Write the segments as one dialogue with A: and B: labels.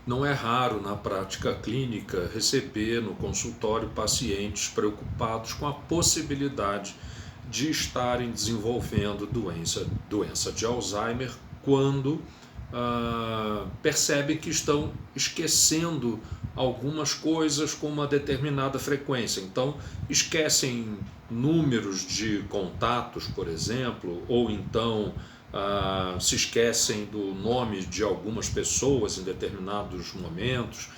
A: Não é raro na prática clínica receber no consultório pacientes preocupados com a possibilidade de estarem desenvolvendo doença de Alzheimer quando percebem que estão esquecendo algumas coisas com uma determinada frequência. Então, esquecem números de contatos, por exemplo, ou então se esquecem do nome de algumas pessoas em determinados momentos,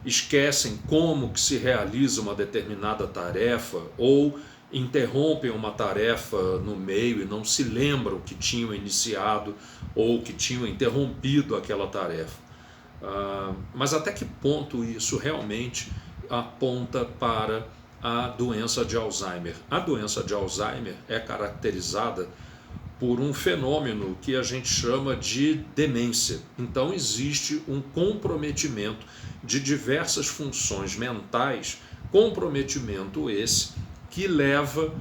A: esquecem como que se realiza uma determinada tarefa ou interrompem uma tarefa no meio e não se lembram que tinham iniciado ou que tinham interrompido aquela tarefa. Mas até que ponto isso realmente aponta para a doença de Alzheimer? A doença de Alzheimer é caracterizada por um fenômeno que a gente chama de demência. Então existe um comprometimento de diversas funções mentais, comprometimento esse que leva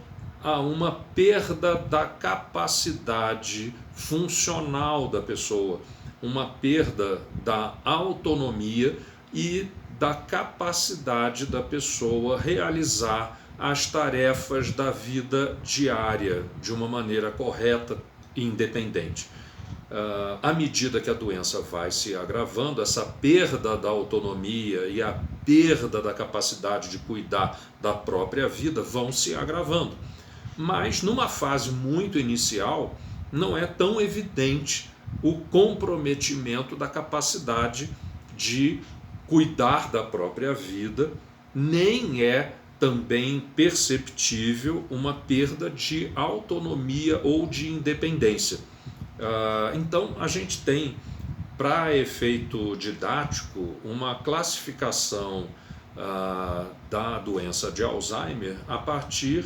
A: a uma perda da capacidade funcional da pessoa, uma perda da autonomia e da capacidade da pessoa realizar as tarefas da vida diária de uma maneira correta e independente. À medida que a doença vai se agravando, essa perda da autonomia e a perda da capacidade de cuidar da própria vida vão se agravando. Mas numa fase muito inicial, não é tão evidente o comprometimento da capacidade de cuidar da própria vida, nem é também perceptível uma perda de autonomia ou de independência. Então, a gente tem, para efeito didático, uma classificação da doença de Alzheimer a partir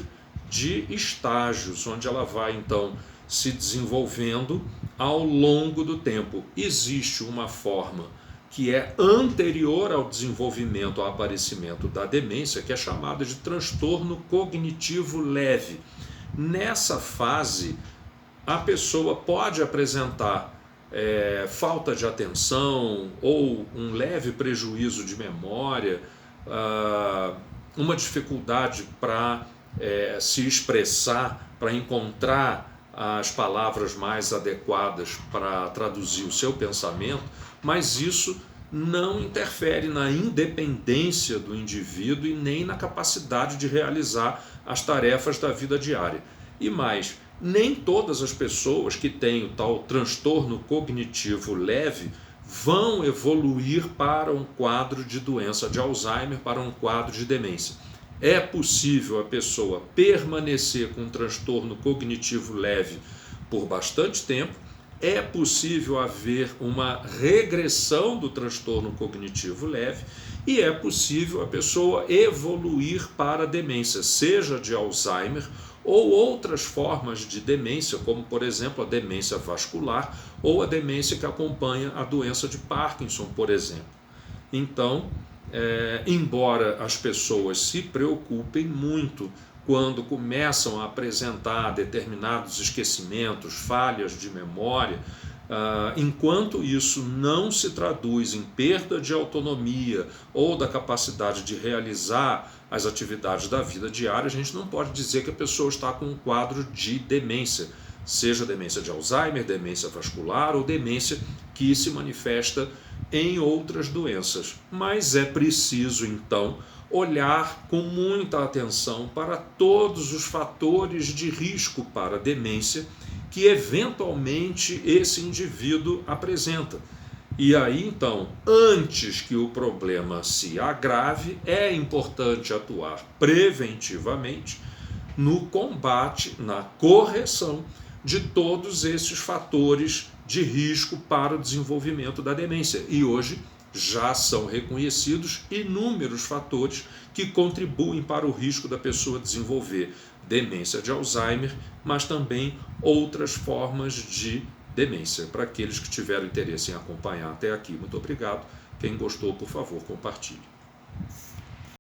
A: de estágios, onde ela vai, então, se desenvolvendo ao longo do tempo. Existe uma forma que é anterior ao desenvolvimento, ao aparecimento da demência, que é chamada de transtorno cognitivo leve. Nessa fase, a pessoa pode apresentar falta de atenção ou um leve prejuízo de memória, uma dificuldade para se expressar, para encontrar as palavras mais adequadas para traduzir o seu pensamento, mas isso não interfere na independência do indivíduo e nem na capacidade de realizar as tarefas da vida diária. E mais, nem todas as pessoas que têm o tal transtorno cognitivo leve vão evoluir para um quadro de doença de Alzheimer, para um quadro de demência. É possível a pessoa permanecer com um transtorno cognitivo leve por bastante tempo, é possível haver uma regressão do transtorno cognitivo leve e é possível a pessoa evoluir para a demência, seja de Alzheimer ou outras formas de demência, como por exemplo a demência vascular ou a demência que acompanha a doença de Parkinson, por exemplo. Então, embora as pessoas se preocupem muito quando começam a apresentar determinados esquecimentos, falhas de memória, enquanto isso não se traduz em perda de autonomia ou da capacidade de realizar as atividades da vida diária, a gente não pode dizer que a pessoa está com um quadro de demência, seja demência de Alzheimer, demência vascular ou demência que se manifesta em outras doenças. Mas é preciso, então, olhar com muita atenção para todos os fatores de risco para a demência que eventualmente esse indivíduo apresenta. E aí, então, antes que o problema se agrave, é importante atuar preventivamente no combate, na correção de todos esses fatores de risco para o desenvolvimento da demência. E hoje já são reconhecidos inúmeros fatores que contribuem para o risco da pessoa desenvolver demência de Alzheimer, mas também outras formas de demência. Para aqueles que tiveram interesse em acompanhar até aqui, muito obrigado. Quem gostou, por favor, compartilhe.